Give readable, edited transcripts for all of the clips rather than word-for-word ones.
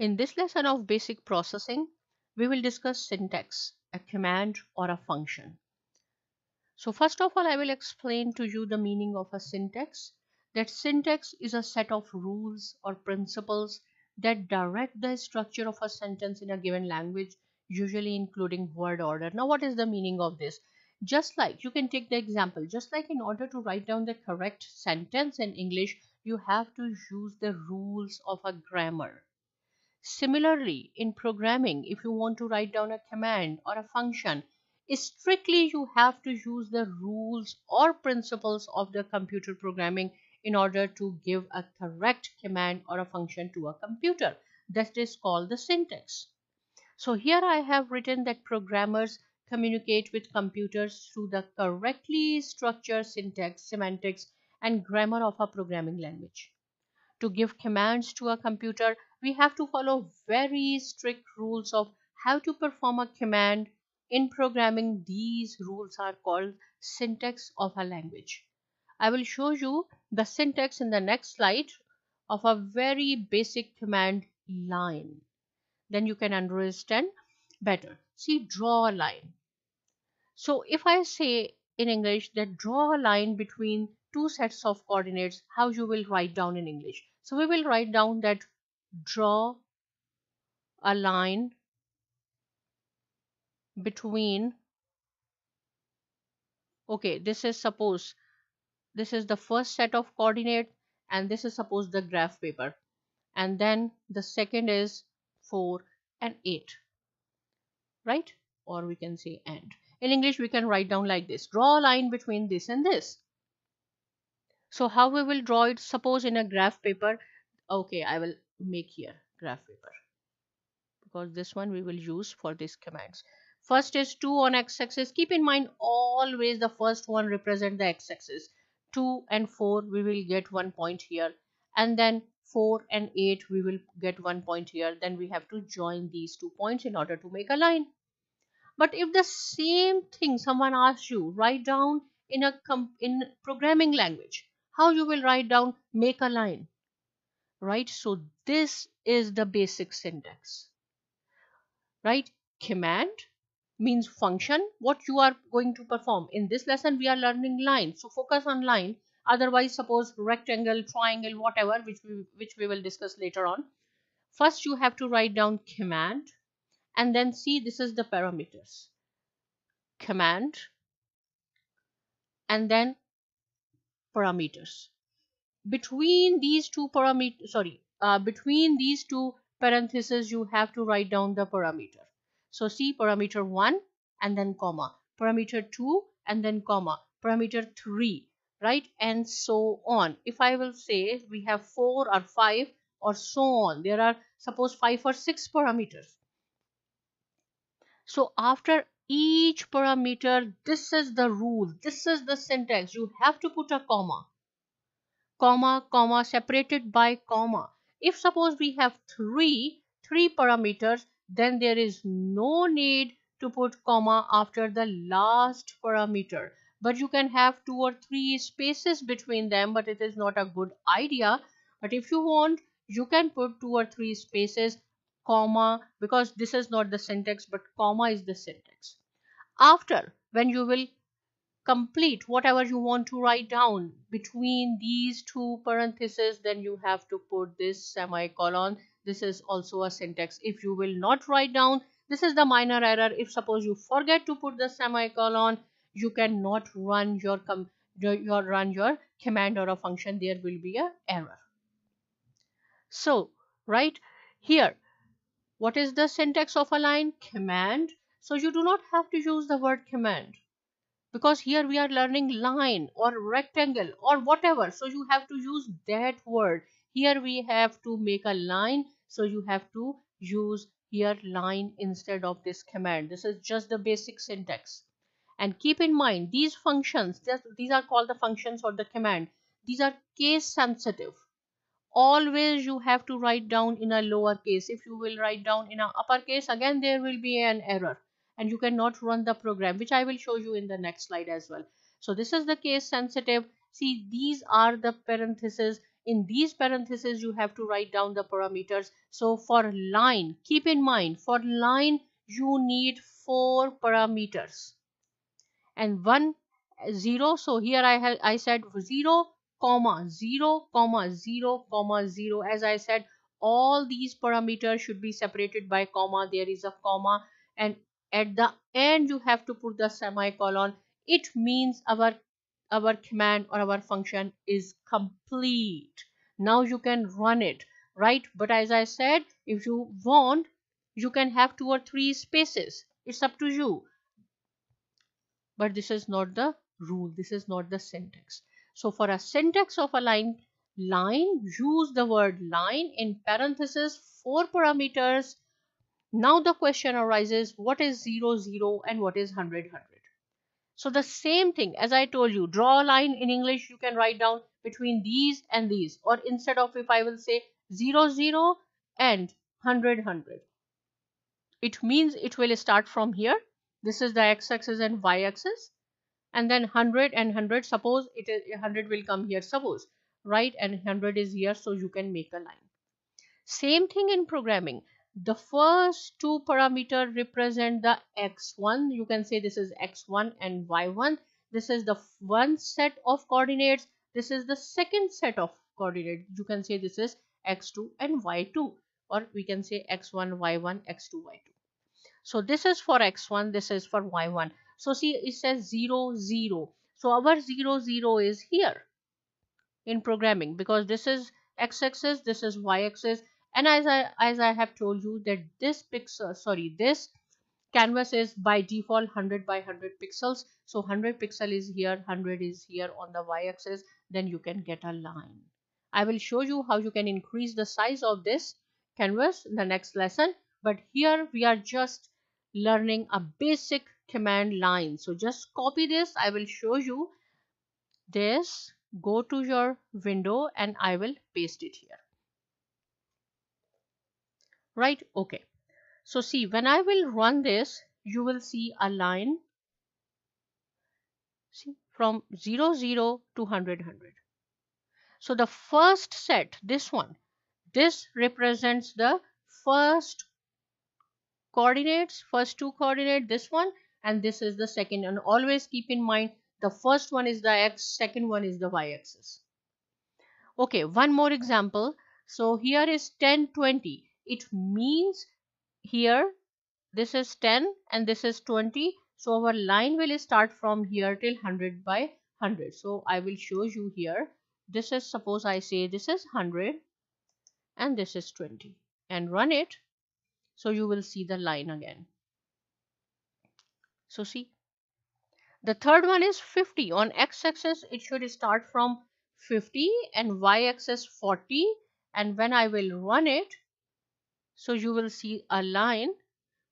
In this lesson of basic processing, we will discuss syntax, a command or a function. So first of all, I will explain to you the meaning of a syntax. That syntax is a set of rules or principles that direct the structure of a sentence in a given language, usually including word order. Now, what is the meaning of this? Just like you can take the example, just like in order to write down the correct sentence in English, you have to use the rules of a grammar. Similarly, in programming, if you want to write down a command or a function, strictly you have to use the rules or principles of the computer programming in order to give a correct command or a function to a computer. That is called the syntax. So here I have written that programmers communicate with computers through the correctly structured syntax, semantics, and grammar of a programming language. To give commands to a computer, we have to follow very strict rules of how to perform a command. In programming, these rules are called syntax of a language. I will show you the syntax in the next slide of a very basic command line. Then you can understand better. See, draw a line. So if I say in English that draw a line between two sets of coordinates, how you will write down in English? So we will write down that draw a line between, okay, this is suppose this is the first set of coordinate and this is suppose the graph paper, and then the second is 4 and 8, right? Or we can say and. In English we can write down like this: draw a line between this and this. So how we will draw it? Suppose in a graph paper, okay, I will make here graph paper because this one we will use for these commands. First is 2 on x-axis. Keep in mind always the first one represent the x-axis. 2 and 4 we will get 1 point here, and then 4 and 8 we will get 1 point here. Then we have to join these 2 points in order to make a line. But if the same thing someone asks you write down in programming language, how you will write down make a line, right? So this is the basic syntax, right? Command means function, what you are going to perform. In this lesson we are learning line, so focus on line. Otherwise, suppose rectangle, triangle, whatever, which we will discuss later on. First you have to write down command, and then see, this is the parameters: command and then parameters. Between these two between these two parentheses you have to write down the parameter. So see, parameter 1 and then comma, parameter 2 and then comma, parameter 3, right? And so on. If I will say we have 4 or 5 or so on, there are suppose 5 or 6 parameters. So after each parameter, this is the rule, this is the syntax. You have to put a comma, comma, separated by comma. If suppose we have three parameters, then there is no need to put comma after the last parameter. But you can have 2 or 3 spaces between them, but it is not a good idea. But if you want, you can put 2 or 3 spaces, comma, because this is not the syntax, but comma is the syntax. After, when you will complete whatever you want to write down between these two parentheses, then you have to put this semicolon. This is also a syntax. If you will not write down, this is the minor error. If suppose you forget to put the semicolon, you cannot run your command or a function. There will be a error. So right here, what is the syntax of a line? Command. So you do not have to use the word command, because here we are learning line or rectangle or whatever, so you have to use that word. Here we have to make a line, so you have to use here line instead of this command. This is just the basic syntax. And keep in mind, these functions, these are called the functions or the command, these are case sensitive. Always you have to write down in a lower case. If you will write down in a uppercase, again there will be an error and you cannot run the program, which I will show you in the next slide as well. So this is the case sensitive. See, these are the parentheses. In these parentheses, you have to write down the parameters. So for line, keep in mind, for line, you need 4 parameters and 1 0. So here I said 0 comma 0 comma 0 comma 0. As I said, all these parameters should be separated by comma. There is a comma, and at the end you have to put the semicolon. It means our command or our function is complete. Now you can run it, right? But as I said, if you want, you can have 2 or 3 spaces. It's up to you. But this is not the rule. This is not the syntax. So for a syntax of a line, use the word line in parentheses, 4 parameters. Now the question arises, what is 0 0 and what is 100 100? So the same thing as I told you, draw a line in English, you can write down between these and these, or instead of, if I will say 0 0 and 100 100, it means it will start from here. This is the x-axis and y-axis, and then 100 and 100, suppose it is 100 will come here, suppose, right, and 100 is here, so you can make a line. Same thing in programming. The first 2 parameters represent the x1. You can say this is x1 and y1. This is the one set of coordinates. This is the second set of coordinates. You can say this is x2 and y2, or we can say x1 y1 x2 y2. So this is for x1, this is for y1. So see, it says 0 0. So our 0 0 is here in programming, because this is x-axis, this is y-axis, and as I have told you that this this canvas is by default 100 by 100 pixels. So 100 pixel is here, 100 is here on the y-axis. Then you can get a line. I will show you how you can increase the size of this canvas in the next lesson, but here we are just learning a basic command line. So just copy this. I will show you this. Go to your window and I will paste it here. Right? Okay. So see, when I will run this, you will see a line. See, from 0 0 to 100 100. So the first set, this one, this represents the first coordinates, first 2 coordinate, this one, and this is the second. And always keep in mind, the first one is the x, second one is the y-axis. Okay, one more example. So here is 10 20. It means here this is 10 and this is 20. So our line will start from here till 100 by 100. So I will show you here. This is, suppose I say this is 100 and this is 20, and run it. So you will see the line again. So see, the third one is 50. On x-axis it should start from 50 and y-axis 40, and when I will run it, so you will see a line,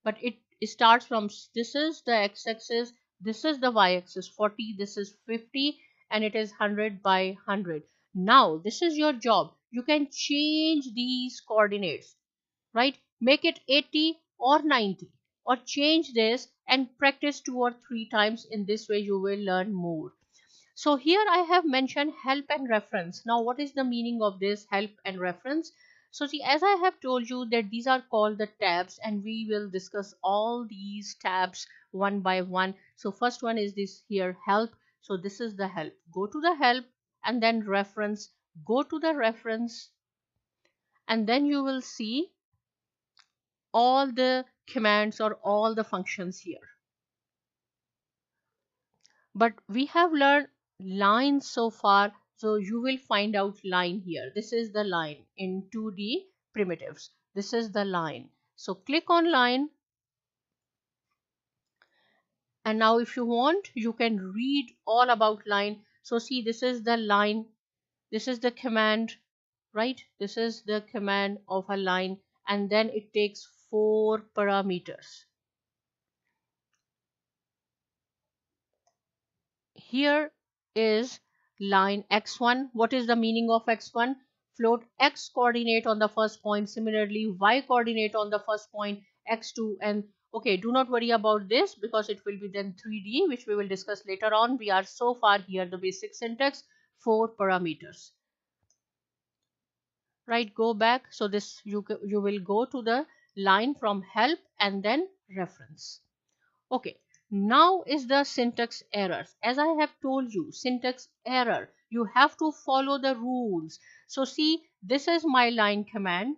but it starts from, this is the x-axis, this is the y-axis 40, this is 50, and it is 100 by 100. Now this is your job. You can change these coordinates, right? Make it 80 or 90, or change this and practice 2 or 3 times. In this way you will learn more. So here I have mentioned help and reference. Now what is the meaning of this help and reference? So see, as I have told you that these are called the tabs, and we will discuss all these tabs one by one. So first one is this here, help. So this is the help. Go to the help, and then reference. Go to the reference, and then you will see all the commands or all the functions here. But we have learned lines so far, so you will find out line here. This is the line in 2D primitives. This is the line. So click on line, and now if you want, you can read all about line. So see, this is the line, this is the command, right? This is the command of a line, and then it takes 4 parameters. Here is line x1. What is the meaning of x1? Float x coordinate on the first point, similarly y coordinate on the first point, x2, and okay, do not worry about this because it will be then 3D, which we will discuss later on. We are so far here the basic syntax, 4 parameters. right? Go back. So this you will go to the line from help and then reference. Okay, now is the syntax errors. As I have told you, syntax error, you have to follow the rules. So see, this is my line command.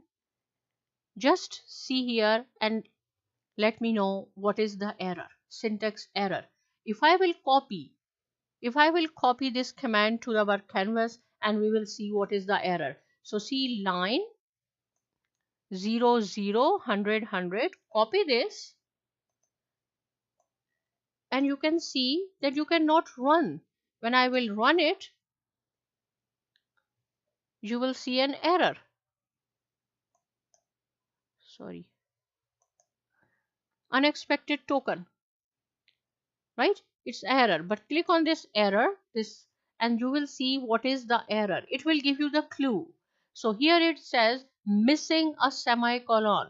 Just see here and let me know what is the error, syntax error. If I will copy this command to our canvas, and we will see what is the error. So see, line 0 0 100 100, copy this, and you can see that you cannot run. When I will run it, you will see an error. Sorry, unexpected token, right? It's error, but click on this error, this, and you will see what is the error. It will give you the clue. So here it says missing a semicolon.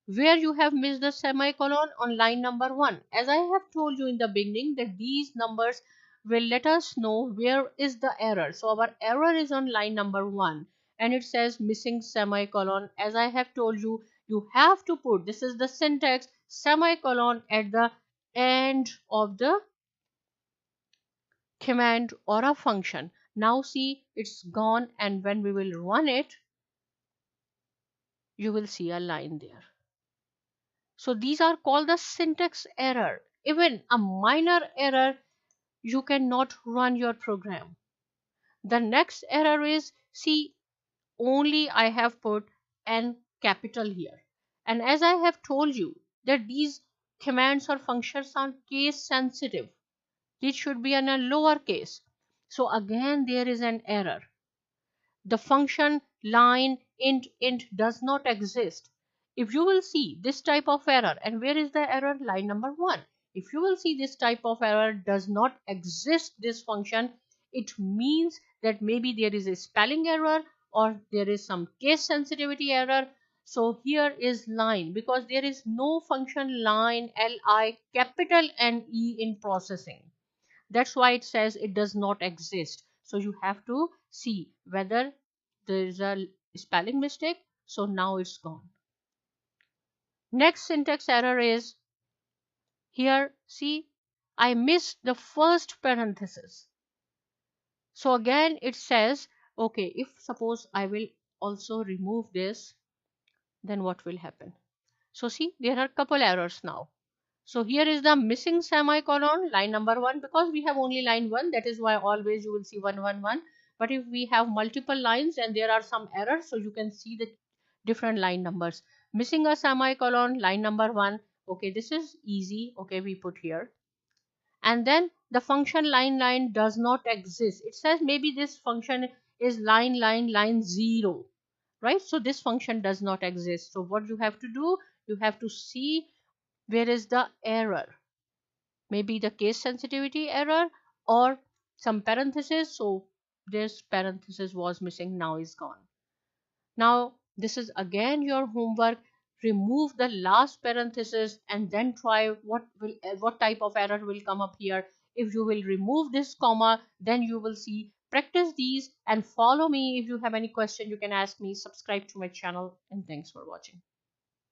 Where you have missed the semicolon? On line number 1. As I have told you in the beginning that these numbers will let us know where is the error. So our error is on line number 1, and it says missing semicolon. As I have told you, you have to put, this is the syntax, semicolon at the end of the command or a function. Now see, it's gone, and when we will run it, you will see a line there. So these are called the syntax error. Even a minor error, you cannot run your program. The next error is, see, only I have put N capital here. And as I have told you that these commands or functions are case sensitive. It should be in a lower case. So again there is an error. The function line int does not exist. If you will see this type of error, and where is the error? Line number 1. If you will see this type of error does not exist, this function, it means that maybe there is a spelling error or there is some case sensitivity error. So here is line, because there is no function line li capital N E in processing. That's why it says it does not exist. So you have to see whether there is a spelling mistake. So now it's gone. Next syntax error is here. See, I missed the first parenthesis. So again it says, okay, if suppose I will also remove this, then what will happen? So see, there are couple errors now. So here is the missing semicolon, line number 1, because we have only line 1, that is why always you will see 111. But if we have multiple lines and there are some errors, so you can see the different line numbers. Missing a semicolon, line number 1. Okay, this is easy. Okay, we put here. And then the function line does not exist. It says maybe this function is line 0, right? So this function does not exist. So what you have to do, you have to see where is the error. Maybe the case sensitivity error or some parenthesis. So this parenthesis was missing, now is gone. Now this is again your homework. Remove the last parenthesis and then try what type of error will come up here. If you will remove this comma, then you will see. Practice these and follow me. If you have any question, you can ask me. Subscribe to my channel, and thanks for watching.